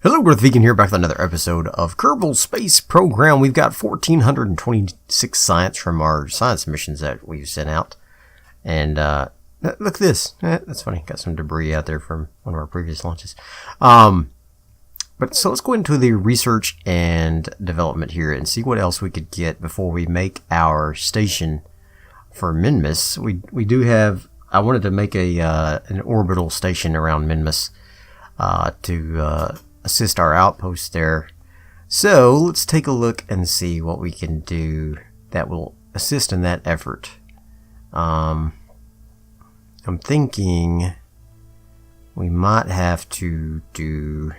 Hello, Darthvegan here, back with another episode of Kerbal Space Program. We've got 1,426 science from our science missions that we've sent out. And look at this. That's funny. Got some debris out there from one of our previous launches. But so let's go into the research and development here and see what else we could get before we make our station for Minmus. We do have. I wanted to make an orbital station around Minmus to assist our outposts there. So let's take a look and see what we can do that will assist in that effort. I'm thinking we might have to do,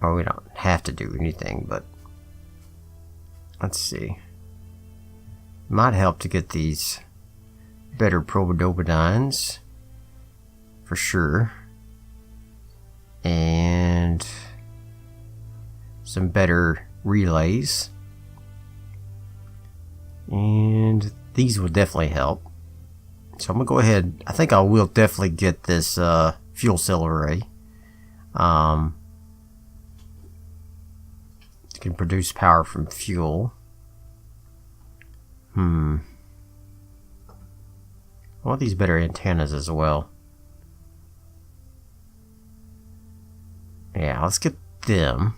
or we don't have to do anything, but let's see. Might help to get these better probodobodines for sure. And some better relays, and these will definitely help. So I'm gonna go ahead. I think I will definitely get this fuel cell array. It can produce power from fuel. I want these better antennas as well. Yeah, let's get them.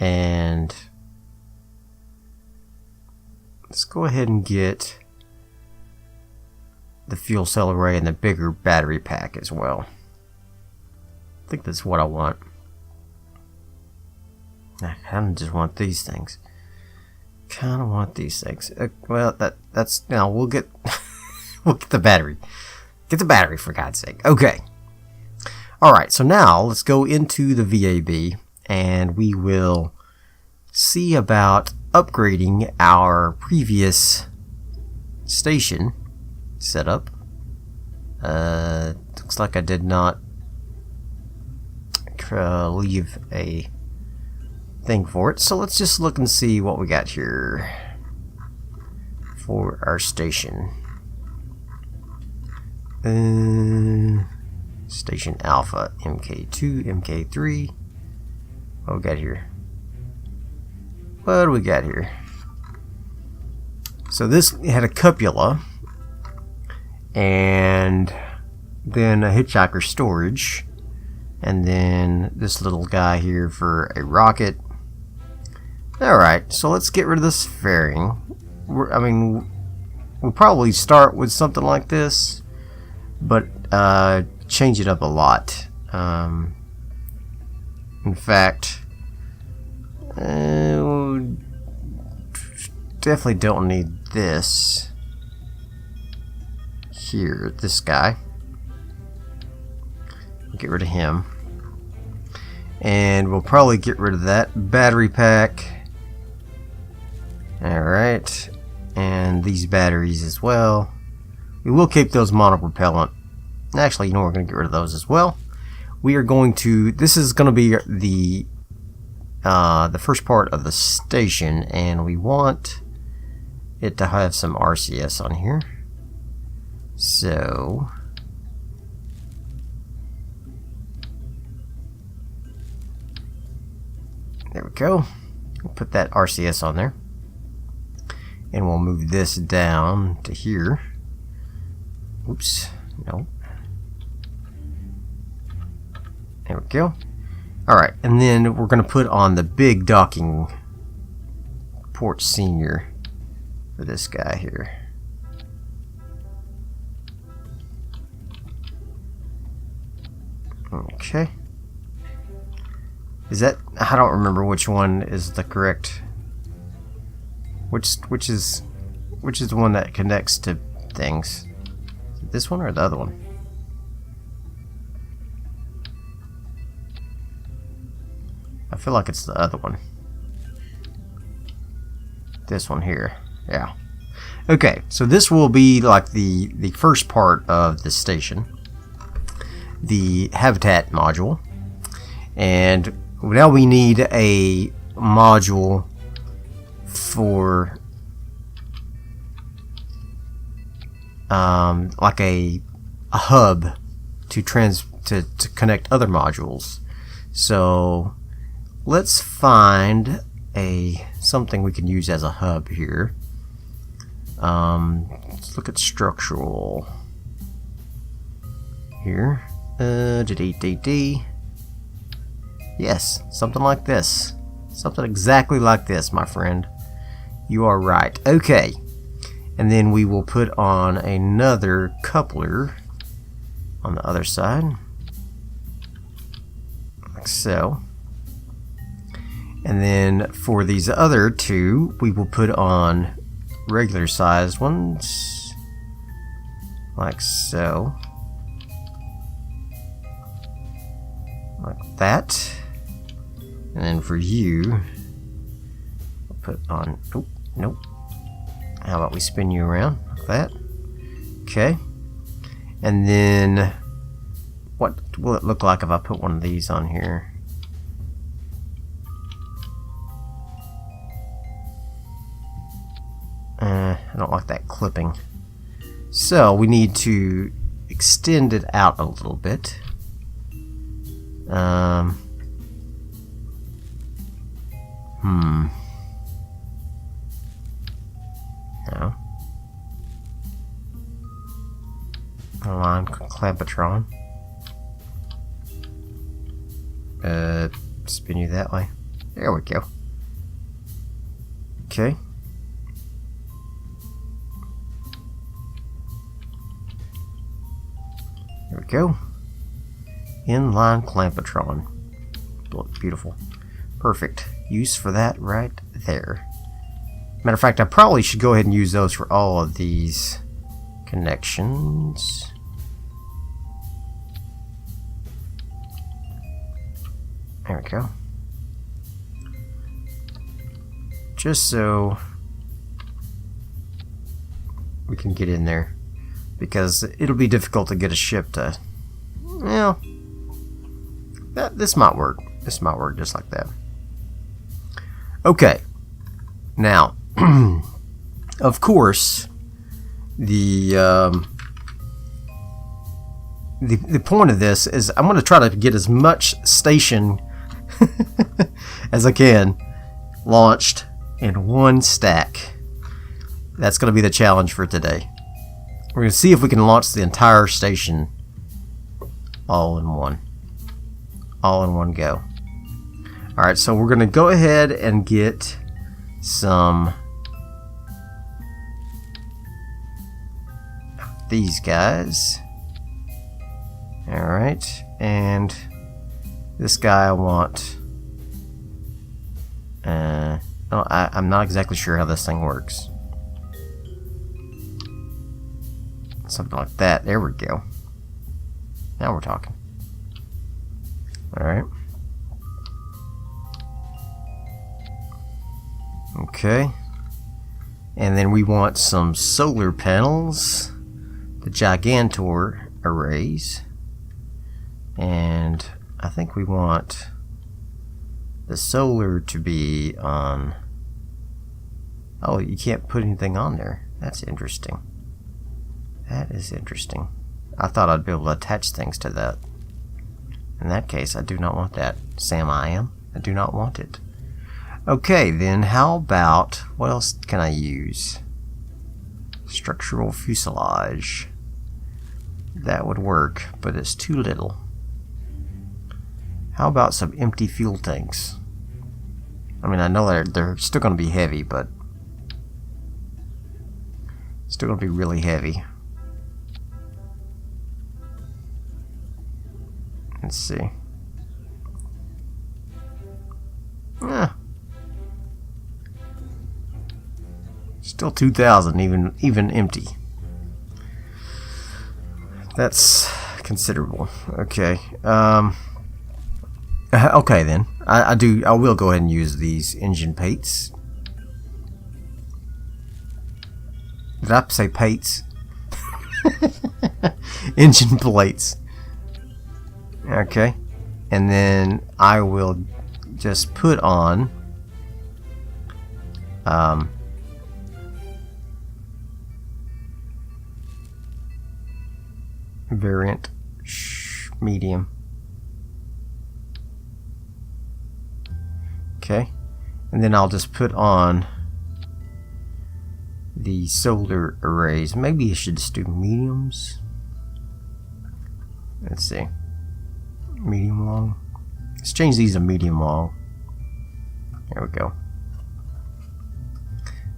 And let's go ahead and get the fuel cell array and the bigger battery pack as well. I think that's what I want. I kind of just want these things. Well, that's now we'll get we'll get the battery. Get the battery for God's sake. Okay. Alright, so now let's go into the VAB and we will see about upgrading our previous station setup. Looks like I did not leave a thing for it, so let's just look and see what we got here for our station. Station Alpha, MK2, MK3. What do we got here? So this had a cupola, and then a hitchhiker storage, and then this little guy here for a rocket. Alright, so let's get rid of this fairing. We'll probably start with something like this, but change it up a lot. In fact, definitely don't need this here. This guy, get rid of him, and we'll probably get rid of that battery pack. Alright, and these batteries as well. We will keep those monopropellant. Actually, you know, we're going to get rid of those as well. We are going to, this is going to be the first part of the station, and we want it to have some RCS on here. So there we go. We'll put that RCS on there, and we'll move this down to here. Oops, no. There we go. Alright, and then we're going to put on the big docking port senior for this guy here. Okay. Is that, I don't remember which one is the correct, which is the one that connects to things. Is it this one or the other one? I feel like it's the other one. This one here. Yeah. Okay, so this will be like the first part of the station. The habitat module. And now we need a module for like a hub to to connect other modules. So let's find something we can use as a hub here. Let's look at structural here. Yes, something like this. Something exactly like this, my friend. You are right. Okay. And then we will put on another coupler on the other side. Like so. And then for these other two, we will put on regular sized ones. Like so. Like that. And then for you, we'll put on, oh, nope. How about we spin you around like that? Okay. And then, what will it look like if I put one of these on here? I don't like that clipping. So we need to extend it out a little bit. No. Align clampatron. Spin you that way. There we go. Okay. There we go. Inline clampatron. Beautiful. Perfect. Use for that right there. Matter of fact, I probably should go ahead and use those for all of these connections. There we go. Just so we can get in there, because it'll be difficult to get a ship to, well, this might work. This might work just like that. Okay. Now, of course, the point of this is I'm going to try to get as much station as I can launched in one stack. That's going to be the challenge for today. We're going to see if we can launch the entire station all in one go. Alright, so we're going to go ahead and get some of these guys. Alright, and this guy I want. I'm not exactly sure how this thing works. Something like that. There we go. Now we're talking. Alright. Okay. And then we want some solar panels. The Gigantor arrays. And I think we want the solar to be on... Oh, you can't put anything on there. That's interesting. That is interesting. I thought I'd be able to attach things to that. In that case, I do not want that. Sam, I do not want it. Okay, then how about... What else can I use? Structural fuselage. That would work, but it's too little. How about some empty fuel tanks? I mean, I know they're still going to be heavy, but... Still going to be really heavy. Let's see. Still 2,000, even empty. That's considerable. Okay. Okay then. I will go ahead and use these engine plates. Did I say plates? Engine plates. Okay. And then I will just put on variant medium. Okay, and then I'll just put on the solar arrays. Maybe I should just do mediums. Let's see. Medium long. Let's change these to medium long. There we go.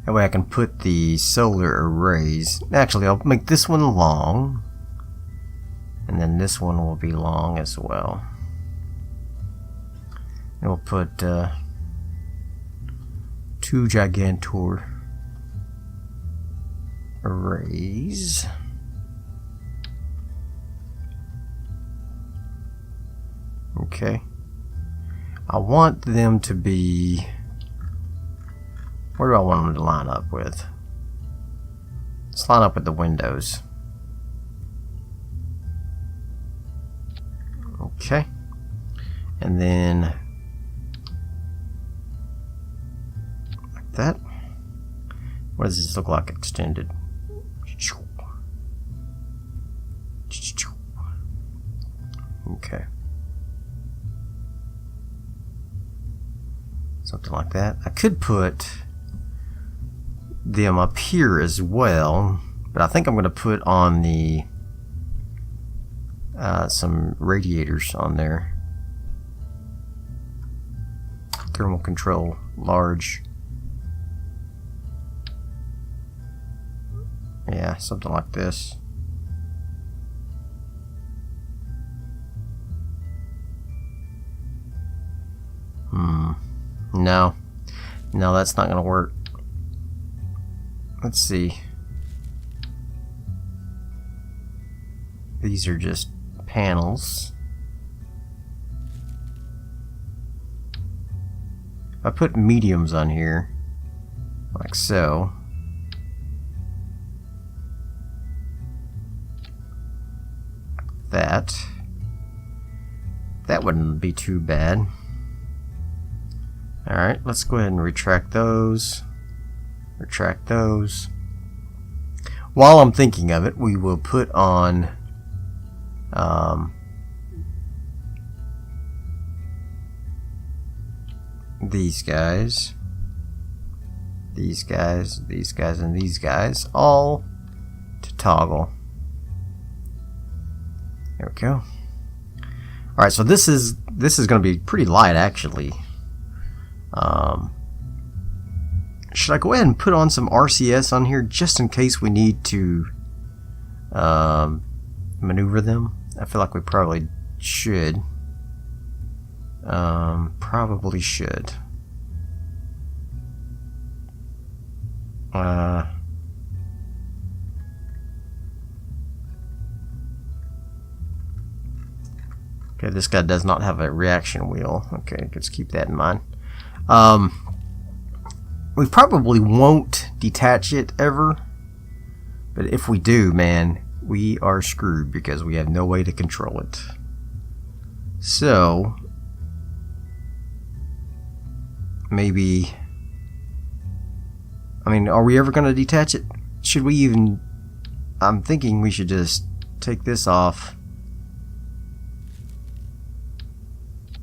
That way I can put the solar arrays. Actually, I'll make this one long. And then this one will be long as well. And we'll put 2 Gigantor arrays. Okay. I want them to be... Where do I want them to line up with? Let's line up with the windows. Okay. And then like that. What does this look like extended? Okay. Something like that. I could put them up here as well, but I think I'm going to put on the some radiators on there. Thermal control, large. Yeah, something like this. No, that's not going to work. Let's see. These are just panels. If I put mediums on here, like so, that wouldn't be too bad. Alright, let's go ahead and retract those. Retract those. While I'm thinking of it, we will put on these guys, these guys, these guys, and these guys, all to toggle. There we go. Alright, so this is going to be pretty light, actually. Should I go ahead and put on some RCS on here just in case we need to maneuver them? I feel like we probably should. Probably should. Okay, this guy does not have a reaction wheel. Okay, let's keep that in mind. We probably won't detach it ever, but if we do, man, we are screwed because we have no way to control it. So maybe, I mean, are we ever going to detach it? Should we even, I'm thinking we should just take this off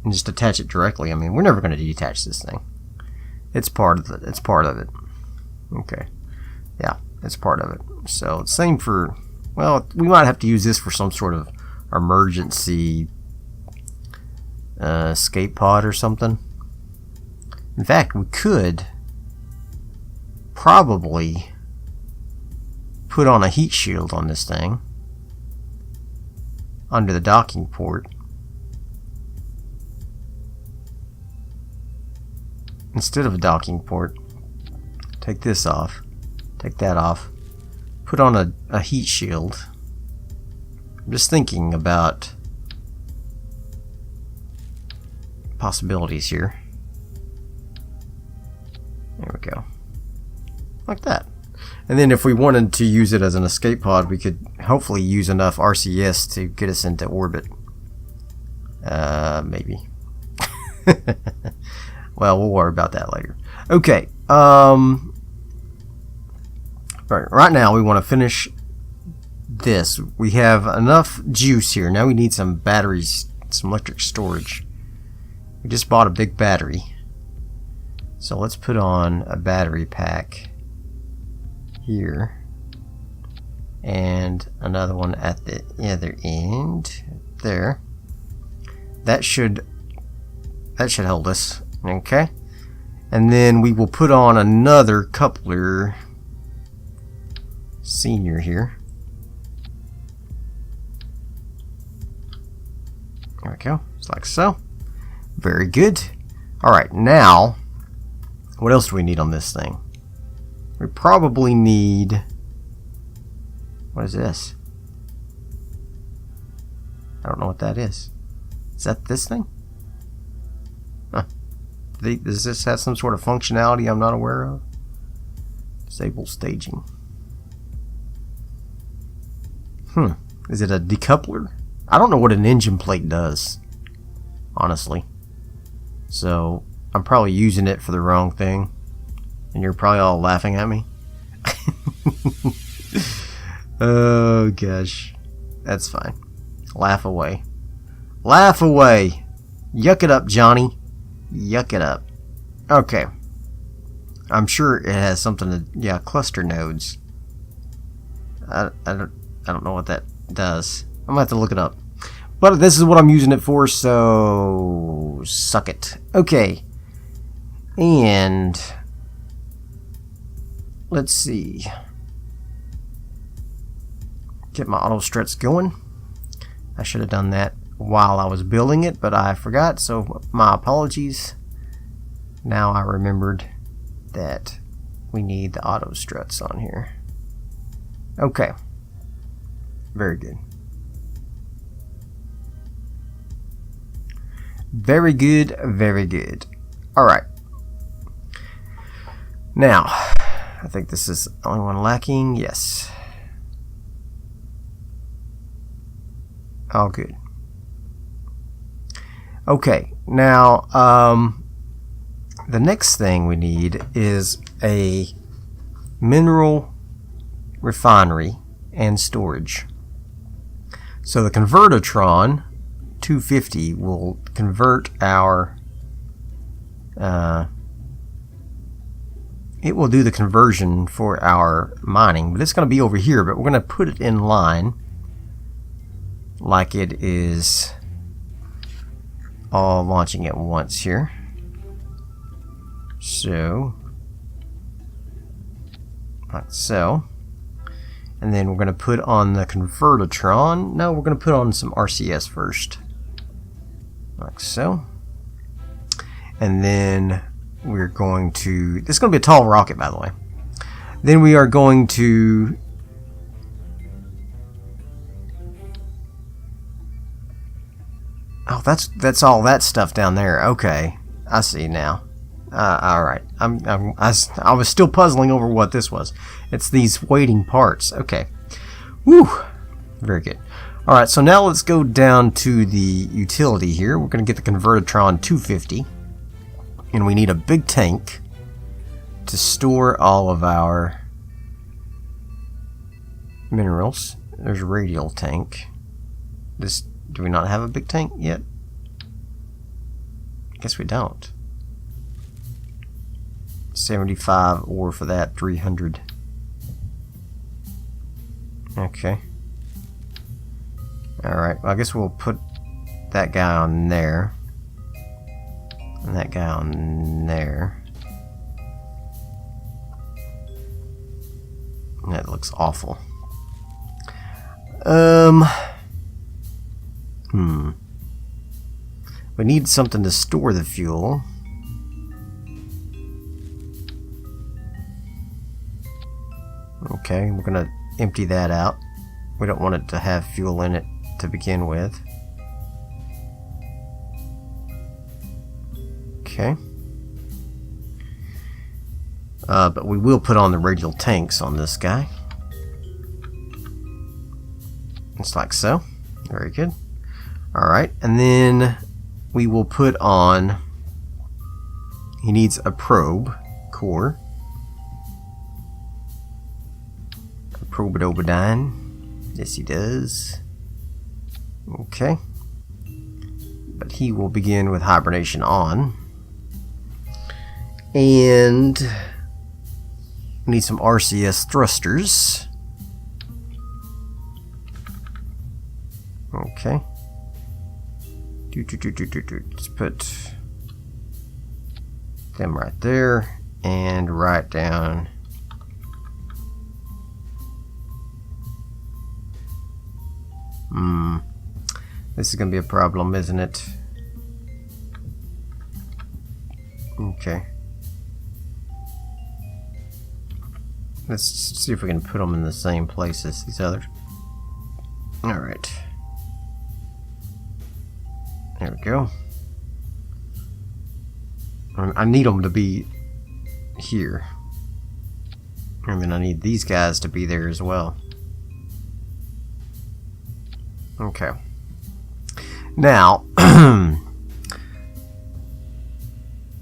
and just attach it directly. I mean, we're never going to detach this thing. It's part of it. It's part of it. Okay. Yeah, it's part of it. So, same for, well, we might have to use this for some sort of emergency escape pod or something. In fact, we could probably put on a heat shield on this thing under the docking port. Instead of a docking port, take this off, take that off, put on a heat shield. I'm just thinking about possibilities here. There we go. Like that. And then if we wanted to use it as an escape pod, we could hopefully use enough RCS to get us into orbit. Maybe. Well, we'll worry about that later. Okay. Right now we want to finish this. We have enough juice here. Now we need some batteries, some electric storage. We just bought a big battery. So let's put on a battery pack here. And another one at the other end. There. That should hold us. Okay. And then we will put on another coupler senior here. There we go. Just like so. Very good. Alright, now what else do we need on this thing? We probably need... What is this? I don't know what that is. Is that this thing? Huh. Does this have some sort of functionality I'm not aware of? Disable staging. Is it a decoupler? I don't know what an engine plate does, honestly. So I'm probably using it for the wrong thing, and you're probably all laughing at me. Oh gosh, that's fine. Laugh away. Laugh away. Yuck it up, Johnny. Yuck it up. Okay. I'm sure it has something to, yeah, cluster nodes. I don't know what that does. I'm gonna have to look it up. But this is what I'm using it for, so suck it. Okay. And let's see. Get my auto struts going. I should have done that while I was building it, but I forgot, so my apologies. Now I remembered that we need the auto struts on here. Okay. Very good. Very good, very good. Alright. Now, I think this is the only one lacking. Yes. All good. Okay, now the next thing we need is a mineral refinery and storage. So the Convertitron 250 will convert our it will do the conversion for our mining, but it's going to be over here, but we're going to put it in line like it is all launching at once here. So like so. And then we're going to put on the Convertitron. No, we're going to put on some RCS first. Like so. And then we're going to... This is going to be a tall rocket, by the way. Then we are going to... Oh, that's all that stuff down there. Okay, I see now. All right. I was still puzzling over what this was. It's these waiting parts. Okay. Woo. Very good. All right. So now let's go down to the utility here. We're going to get the Convertitron 250, and we need a big tank to store all of our minerals. There's a radial tank. Do we not have a big tank yet? Guess we don't. 75 ore for that, 300. Okay. Alright, well, I guess we'll put that guy on there. And that guy on there. That looks awful. We need something to store the fuel. Okay, we're gonna empty that out. We don't want it to have fuel in it to begin with. Okay. But we will put on the radial tanks on this guy. Just like so. Very good. Alright, and then we will put on... He needs a probe core. A probe-it-obidine. Yes, he does. Okay. But he will begin with hibernation on. And we need some RCS thrusters. Okay. Let's put them right there and right down. This is going to be a problem, isn't it? Okay. Let's see if we can put them in the same place as these others. Alright. There we go. I need them to be here. And then I need these guys to be there as well. Okay. Now,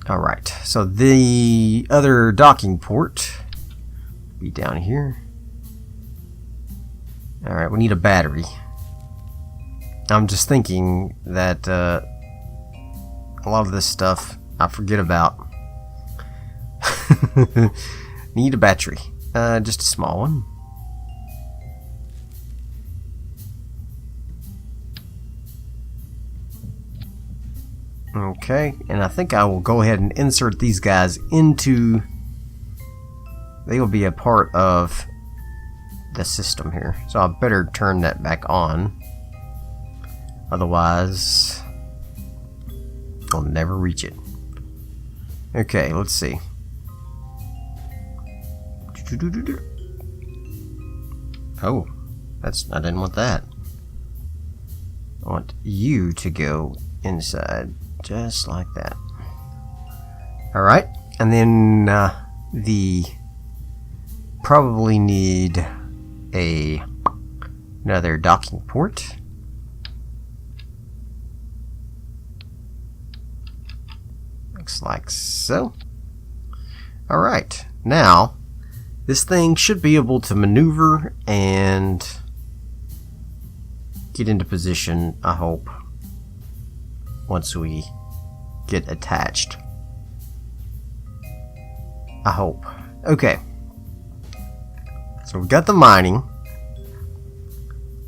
alright, so the other docking port be down here. Alright, we need a battery. I'm just thinking that a lot of this stuff I forget about. Need a battery. Just a small one. Okay, and I think I will go ahead and insert these guys into... They will be a part of the system here. So I better turn that back on. Otherwise, I'll never reach it. Okay, let's see. Oh, I didn't want that. I want you to go inside. Just like that. Alright, and then the probably need another docking port. Looks like so. Alright, now this thing should be able to maneuver and get into position, I hope, once we get attached. I hope. Okay. So we got the mining.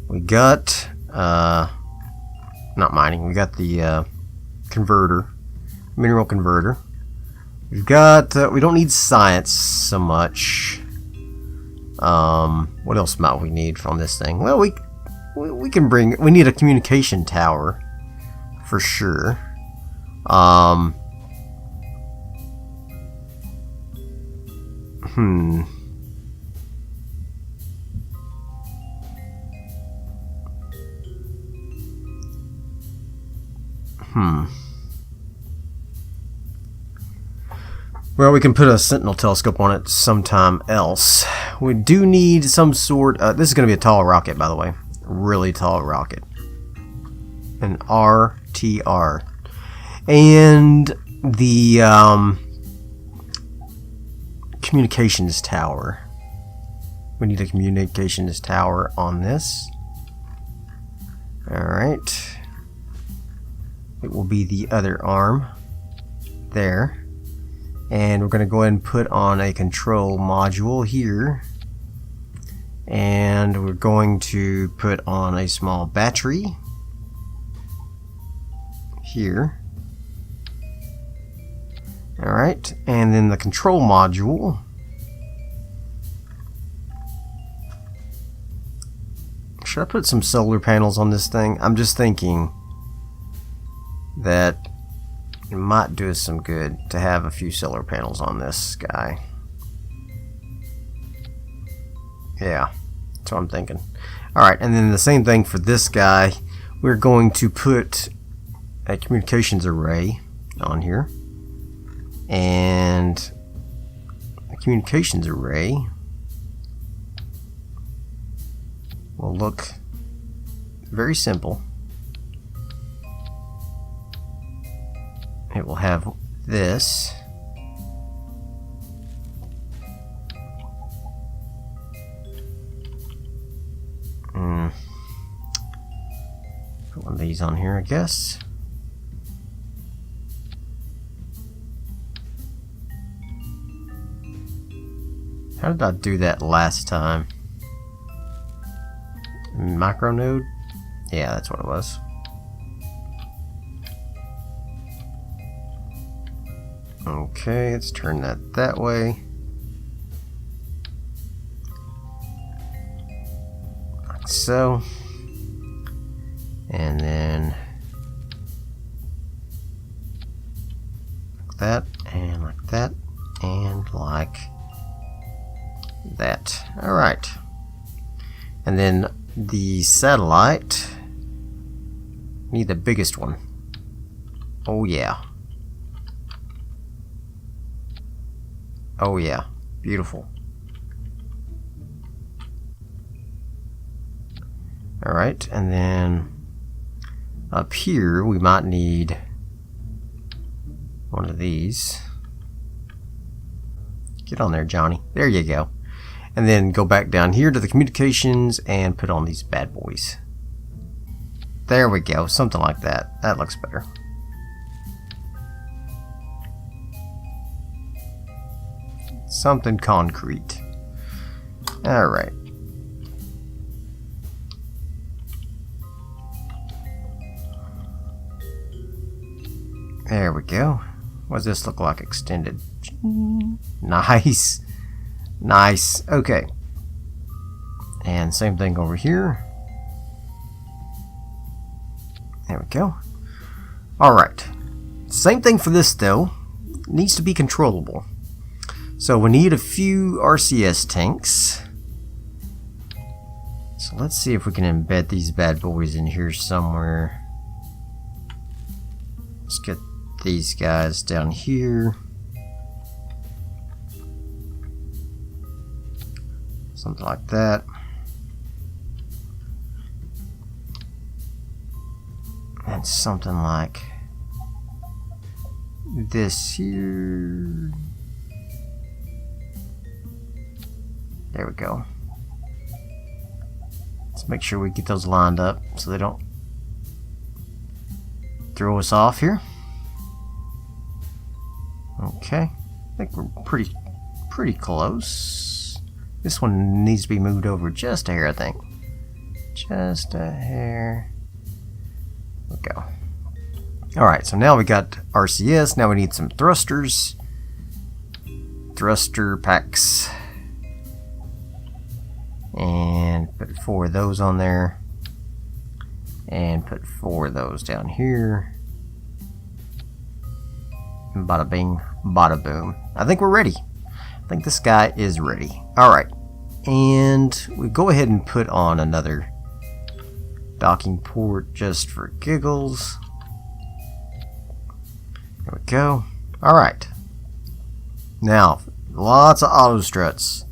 We got not mining. We got the converter, mineral converter. We've got we don't need science so much. What else might we need from this thing? Well, we can bring. We need a communication tower. For sure. Well, we can put a sentinel telescope on it sometime else. We do need some sort... this is going to be a tall rocket, by the way. Really tall rocket. An RTR. And the communications tower. We need a communications tower on this. Alright. It will be the other arm. There. And we're going to go ahead and put on a control module here. And we're going to put on a small battery here. Alright, and then the control module. Should I put some solar panels on this thing? I'm just thinking that it might do us some good to have a few solar panels on this guy. Yeah, that's what I'm thinking. Alright, and then the same thing for this guy. We're going to put a communications array on here. And the communications array will look very simple. It will have this. of these on here, I guess. How did I do that last time? Micro node? Yeah, that's what it was. Okay, let's turn that way. Like so. And then like that, and like that, and like that. Alright. And then the satellite, need the biggest one. Oh yeah. Oh yeah. Beautiful. Alright, and then up here we might need one of these. Get on there, Johnny. There you go. And then go back down here to the communications and put on these bad boys. There we go. Something like that. That looks better. Something concrete. Alright. There we go. What does this look like extended? Nice. Nice. Okay. And same thing over here. There we go. Alright. Same thing for this though. It needs to be controllable. So we need a few RCS tanks. So let's see if we can embed these bad boys in here somewhere. Let's get these guys down here. Something like that. And something like this here. There we go. Let's make sure we get those lined up so they don't throw us off here. Okay, I think we're pretty close. This one needs to be moved over just a hair, I think. Just a hair. There we go. Alright, so now we got RCS. Now we need some thrusters. Thruster packs. And put 4 of those on there. And put 4 of those down here. Bada bing, bada boom. I think we're ready. I think this guy is ready. Alright. And we go ahead and put on another docking port just for giggles. There we go. Alright. Now, lots of auto struts.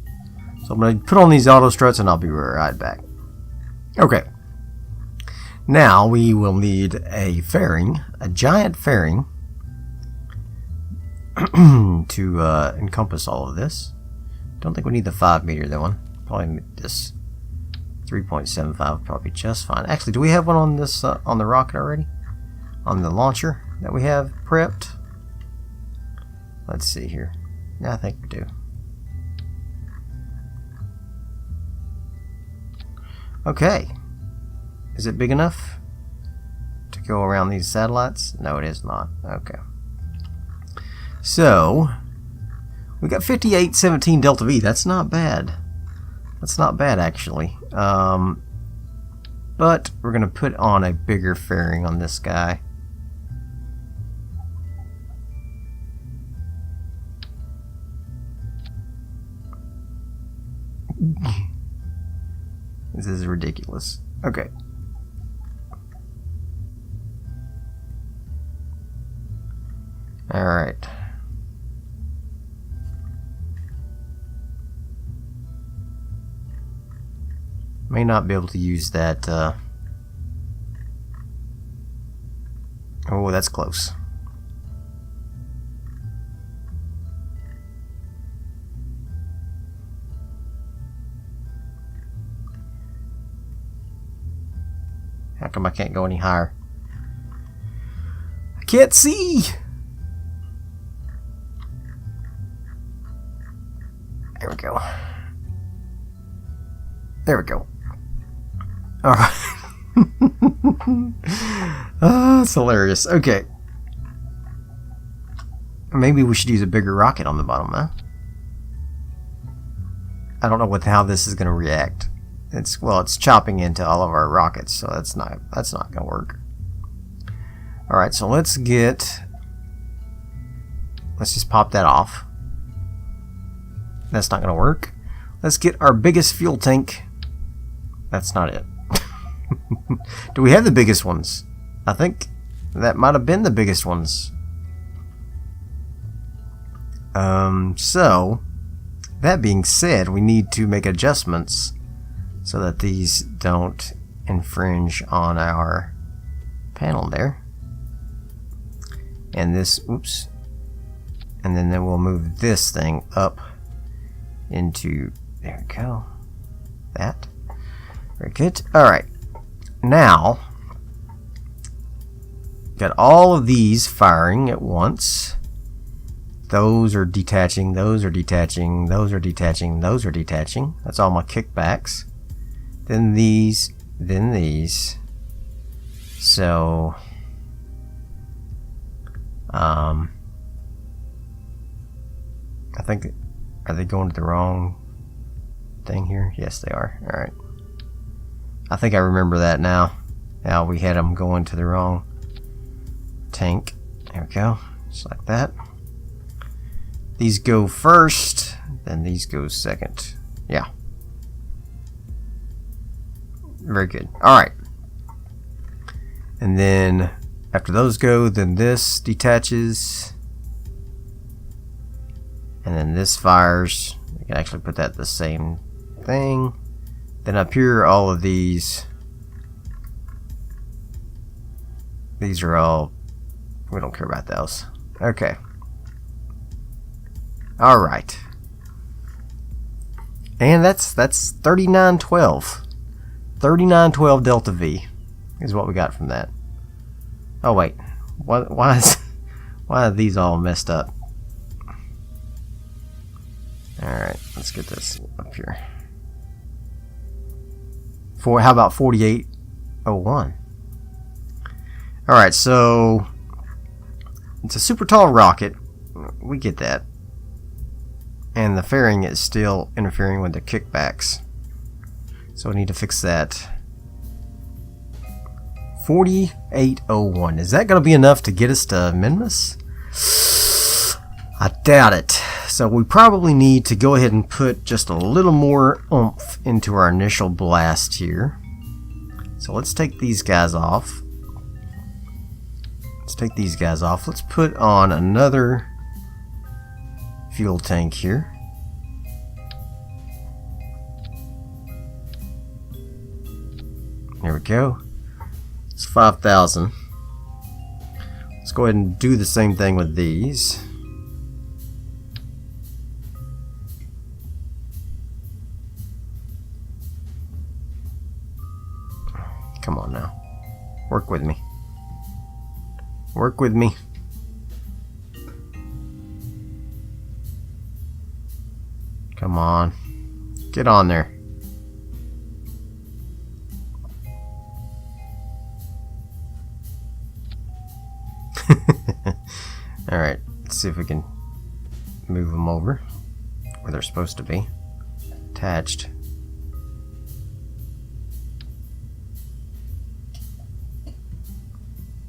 So I'm going to put on these auto struts and I'll be right back. Okay. Now we will need a fairing, a giant fairing, to encompass all of this. Don't think we need the 5 meter though. Probably this 3.75 probably just fine. Actually, do we have one on this on the rocket already? On the launcher that we have prepped? Let's see here. Yeah, I think we do. Okay. Is it big enough to go around these satellites? No, it is not. Okay. So, we got 5817 DeltaV. That's not bad. That's not bad, actually. But we're going to put on a bigger fairing on this guy. This is ridiculous. Okay. Alright. May not be able to use that. Oh, that's close. How come I can't go any higher? I can't see! There we go. There we go. Alright. Oh, it's hilarious. Okay. Maybe we should use a bigger rocket on the bottom, huh? I don't know how this is going to react. It's chopping into all of our rockets, so that's not going to work. All right, so let's just pop that off. That's not going to work. Let's get our biggest fuel tank. That's not it. Do we have the biggest ones? I think that might have been the biggest ones. So that being said, we need to make adjustments so that these don't infringe on our panel there. And this, oops. And then we'll move this thing up into, there we go. That. Very good. Alright. Now, got all of these firing at once. Those are detaching, those are detaching, those are detaching, those are detaching. That's all my kickbacks. Then these, then these. So, I think, are they going to the wrong thing here? Yes, they are. Alright. I think I remember that now. Now we had them going to the wrong tank. There we go. Just like that. These go first, then these go second. Yeah. Very good. Alright. And then after those go, then this detaches. And then this fires. You can actually put that the same thing. Then up here, all of these are all, we don't care about those. Okay. Alright. And that's 3912. 3912 Delta V is what we got from that. Oh wait. Why are these all messed up? Alright, let's get this up here. How about 4801? Alright, so it's a super tall rocket. We get that. And the fairing is still interfering with the kickbacks. So we need to fix that. 4801. Is that going to be enough to get us to Minmus? I doubt it. So we probably need to go ahead and put just a little more oomph into our initial blast here. So let's take these guys off. Let's take these guys off. Let's put on another fuel tank here. There we go. It's 5,000. Let's go ahead and do the same thing with these. Come on now. Work with me. Work with me. Come on. Get on there. Alright, let's see if we can move them over where they're supposed to be. Attached.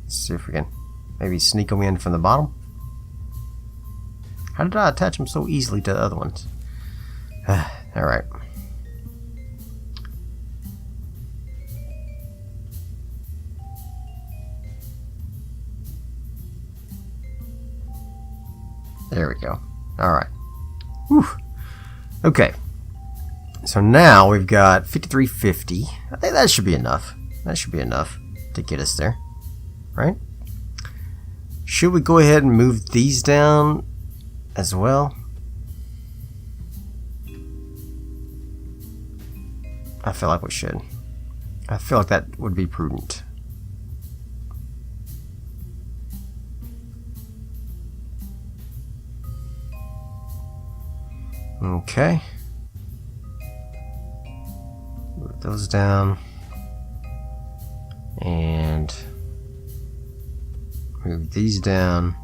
Let's see if we can maybe sneak them in from the bottom. How did I attach them so easily to the other ones? Alright. There we go. Alright. Whew. Okay. So now we've got 5350. I think that should be enough. That should be enough to get us there. Right? Should we go ahead and move these down as well? I feel like we should. I feel like that would be prudent. Okay. Move those down. And move these down.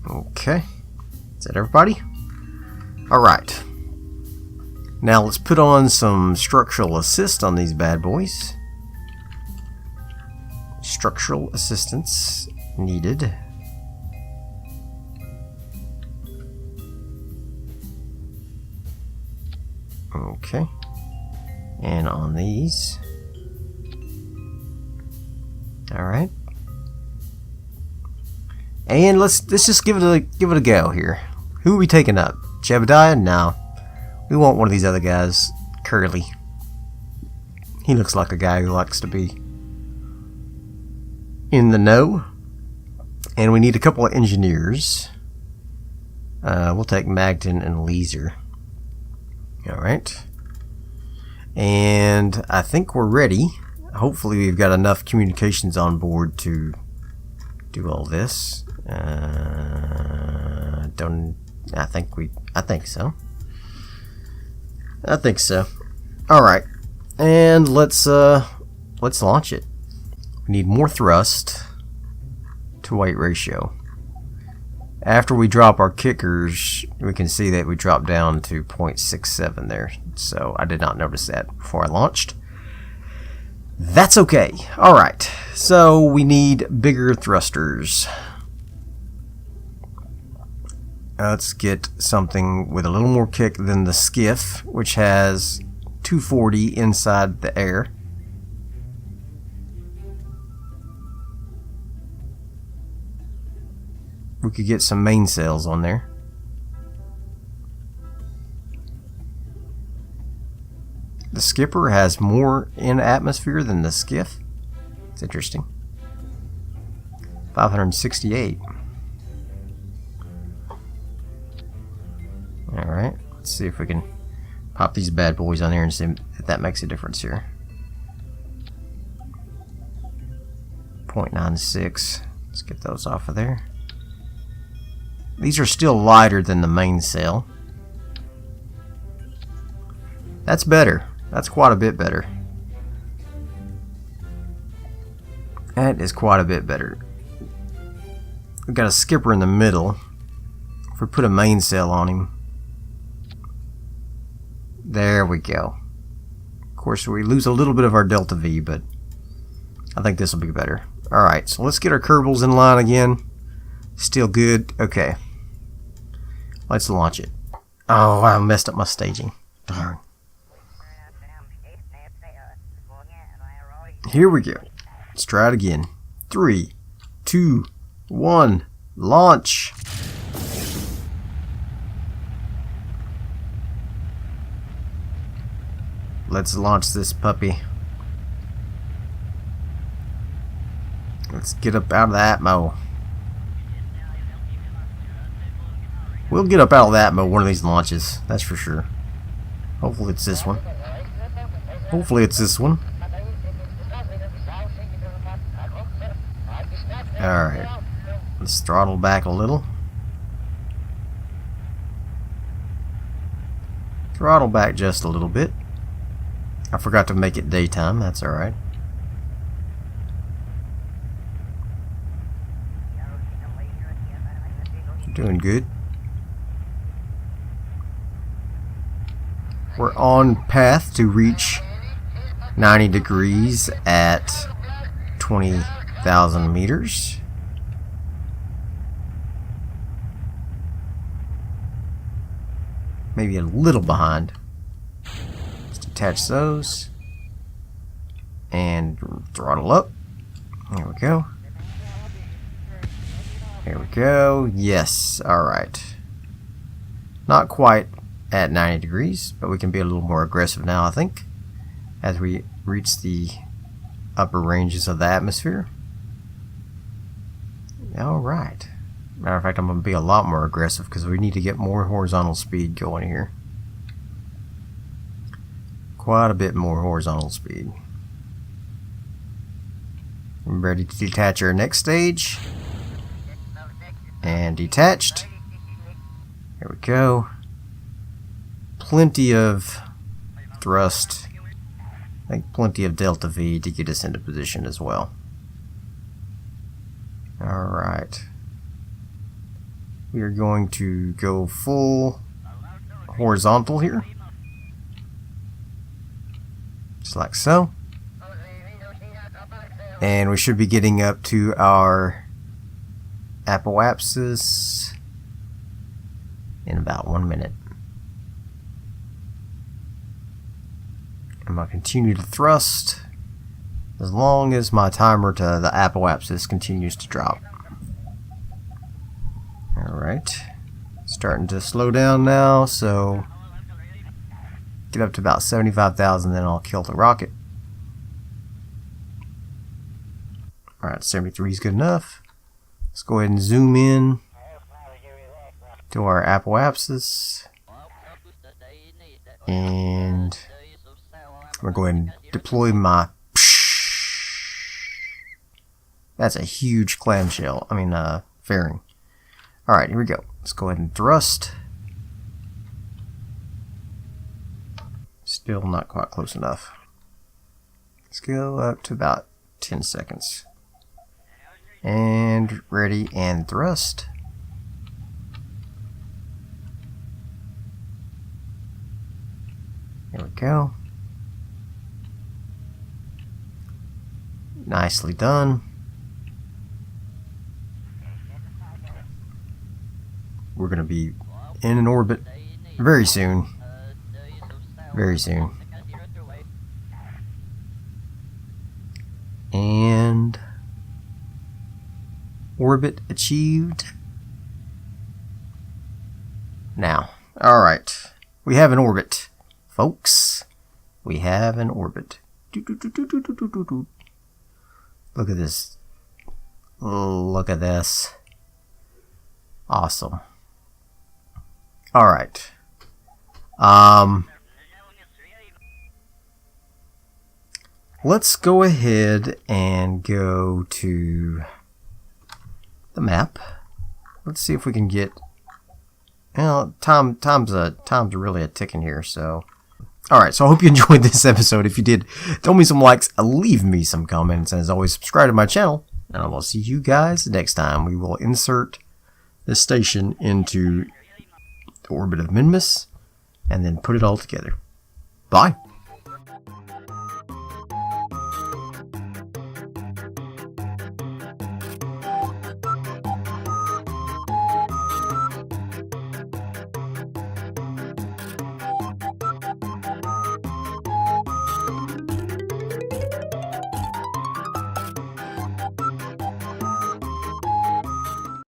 Okay. Is that everybody? Alright. Now let's put on some structural assist on these bad boys. Structural assistance needed. Okay. And on these. Alright. And let's just give it a go here. Who are we taking up? Jebediah? No. We want one of these other guys. Curly. He looks like a guy who likes to be in the know. And we need a couple of engineers. We'll take Magden and Leeser. Alright. And I think we're ready. Hopefully we've got enough communications on board to do all this. I think so. Alright. And let's launch it. We need more thrust to weight ratio. After we drop our kickers, we can see that we drop down to 0.67 there. So I did not notice that before I launched. That's okay. Alright. So we need bigger thrusters. Let's get something with a little more kick than the skiff, which has 240 inside the air. We could get some mainsails on there. The skipper has more in atmosphere than the skiff. It's interesting. 568. Alright, let's see if we can pop these bad boys on here and see if that makes a difference here. 0.96. Let's get those off of there. These are still lighter than the mainsail. That's better. That's quite a bit better. That is quite a bit better. We've got a skipper in the middle. If we put a mainsail on him. There we go. Of course, we lose a little bit of our DeltaV, but I think this will be better. Alright, so let's get our Kerbals in line again. Still good. Okay. Let's launch it. Oh, I messed up my staging. Darn. Here we go. Let's try it again. 3, 2, 1, launch. Let's launch this puppy. Let's get up out of the atmo. We'll get up out of the atmo one of these launches, that's for sure. Hopefully it's this one. Hopefully it's this one. Alright. Let's throttle back a little. Throttle back just a little bit. I forgot to make it daytime, that's alright. Doing good. We're on path to reach 90 degrees at 20,000 meters. Maybe a little behind. Let's detach those. And throttle up. There we go. There we go. Yes. Alright. Not quite at 90 degrees, but we can be a little more aggressive now, I think, as we reach the upper ranges of the atmosphere. Alright. Matter of fact, I'm going to be a lot more aggressive because we need to get more horizontal speed going here. Quite a bit more horizontal speed. I'm ready to detach our next stage. And detached. There we go. Plenty of thrust. I think plenty of DeltaV to get us into position as well. Alright. We are going to go full horizontal here. Just like so. And we should be getting up to our apoapsis in about 1 minute. I'm going to continue to thrust as long as my timer to the apoapsis continues to drop. Alright, starting to slow down now, so get up to about 75,000, then I'll kill the rocket. Alright, 73 is good enough. Let's go ahead and zoom in to our apoapsis. And I'm going to go ahead and deploy my... That's a huge clamshell. Fairing. Alright, here we go. Let's go ahead and thrust. Still not quite close enough. Let's go up to about 10 seconds. And ready and thrust. There we go. Nicely done. We're going to be in an orbit very soon. Very soon. And orbit achieved. Now, alright. We have an orbit, folks. We have an orbit. Look at this. Look at this. Awesome. Alright. Let's go ahead and go to the map. Let's see if we can get... Well, time's really a ticking here, so... Alright, so I hope you enjoyed this episode. If you did, throw me some likes, leave me some comments, and as always, subscribe to my channel. And I will see you guys next time. We will insert this station into the orbit of Minmus, and then put it all together. Bye!